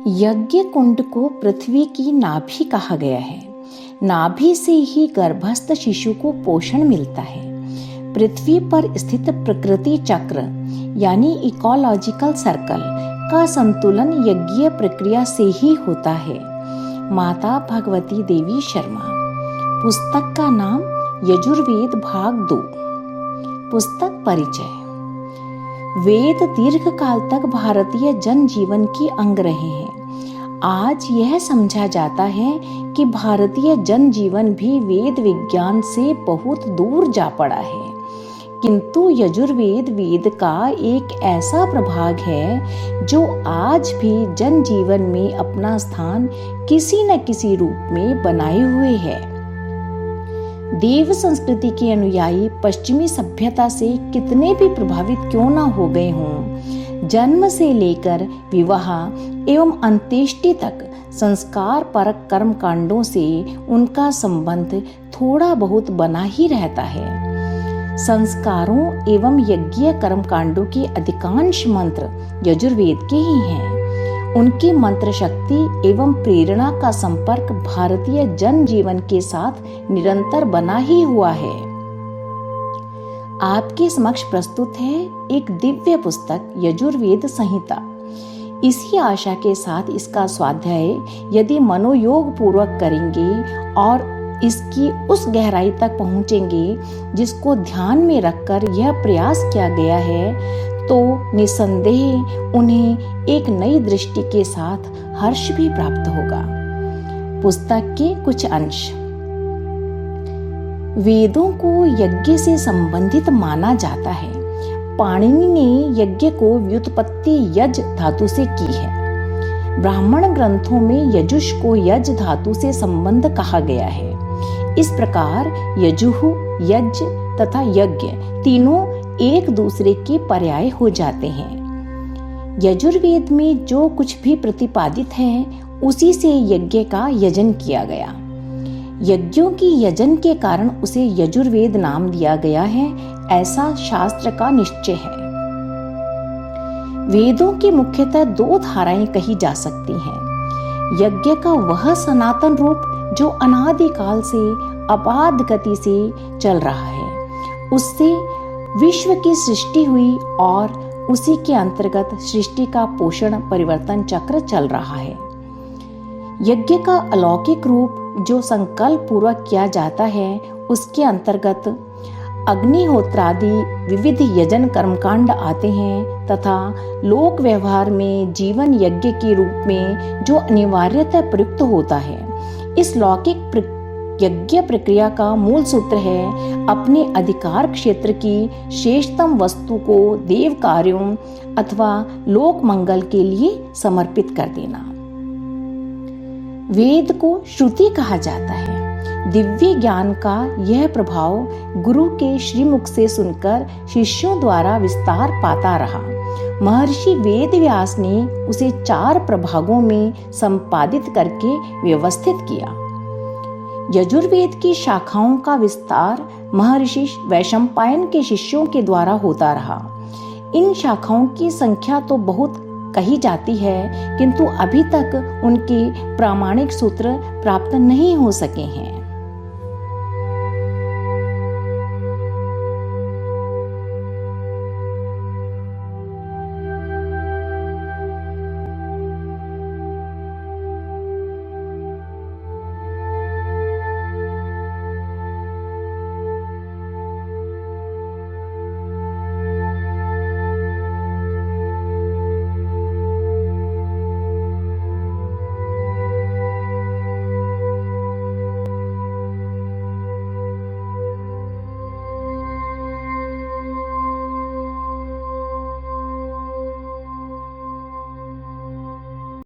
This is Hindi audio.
यज्ञ कुंड को पृथ्वी की नाभि कहा गया है। नाभि से ही गर्भस्थ शिशु को पोषण मिलता है। पृथ्वी पर स्थित प्रकृति चक्र यानी इकोलॉजिकल सर्कल का संतुलन यज्ञीय प्रक्रिया से ही होता है। माता भगवती देवी शर्मा। पुस्तक का नाम यजुर्वेद भाग 2। पुस्तक परिचय। वेद दीर्घ काल तक भारतीय जनजीवन की अंग रहे हैं। आज यह समझा जाता है कि भारतीय जनजीवन भी वेद विज्ञान से बहुत दूर जा पड़ा है, किंतु यजुर्वेद वेद का एक ऐसा प्रभाग है जो आज भी जनजीवन में अपना स्थान किसी न किसी रूप में बनाए हुए है। देव संस्कृति के अनुयायी पश्चिमी सभ्यता से कितने भी प्रभावित क्यों न हो गए हों, जन्म से लेकर विवाह एवं अंत्येष्टि तक संस्कार परक कर्म कांडों से उनका संबंध थोड़ा बहुत बना ही रहता है। संस्कारों एवं यज्ञीय कर्म कांडों के अधिकांश मंत्र यजुर्वेद के ही हैं। उनकी मंत्र शक्ति एवं प्रेरणा का संपर्क भारतीय जनजीवन के साथ निरंतर बना ही हुआ है। आपके समक्ष प्रस्तुत है एक दिव्य पुस्तक यजुर्वेद संहिता। इसी आशा के साथ इसका स्वाध्याय यदि मनोयोग पूर्वक करेंगे और इसकी उस गहराई तक पहुंचेंगे जिसको ध्यान में रखकर यह प्रयास किया गया है, तो निसंदेह उन्हें एक नई दृष्टि के साथ हर्ष भी प्राप्त होगा। पुस्तक के कुछ अंश। वेदों को यज्ञ से संबंधित माना जाता है। पाणिनि ने यज्ञ को व्युत्पत्ति यज धातु से की है। ब्राह्मण ग्रंथों में यजुष को यज धातु से संबंध कहा गया है। इस प्रकार यजुः, यज तथा यज्ञ तीनों एक दूसरे के पर्याय हो जाते हैं। यजुर्वेद में जो कुछ भी प्रतिपादित है उसी से यज्ञ का यजन किया गया। यज्ञों की यजन के कारण उसे यजुर्वेद नाम दिया गया है, ऐसा शास्त्र का निश्चय है। वेदों की मुख्यतः 2 धाराएं कही जा सकती हैं। यज्ञ का वह सनातन रूप जो अनादिकाल से अबाध गति से चल रहा है, उससे विश्व की सृष्टि हुई और उसी के अंतर्गत सृष्टि का पोषण परिवर्तन चक्र चल रहा है। यज्ञ का अलौकिक रूप जो संकल्प पूर्वक किया जाता है, उसके अंतर्गत अग्निहोत्रादि विविध यजन कर्मकांड आते हैं तथा लोक व्यवहार में जीवन यज्ञ के रूप में जो अनिवार्यतः प्रयुक्त होता है। इस लौकिक यज्ञ प्रक्रिया का मूल सूत्र है अपने अधिकार क्षेत्र की श्रेष्ठतम वस्तु को देव कार्यों अथवा लोक मंगल के लिए समर्पित कर देना। वेद को श्रुति कहा जाता है। दिव्य ज्ञान का यह प्रभाव गुरु के श्रीमुख से सुनकर शिष्यों द्वारा विस्तार पाता रहा। महर्षि वेद व्यास ने उसे 4 प्रभागों में संपादित करके व्यवस्थित किया। यजुर्वेद की शाखाओं का विस्तार महर्षि वैशंपायन के शिष्यों के द्वारा होता रहा। इन शाखाओं की संख्या तो बहुत कही जाती है, किंतु अभी तक उनके प्रामाणिक सूत्र प्राप्त नहीं हो सके हैं।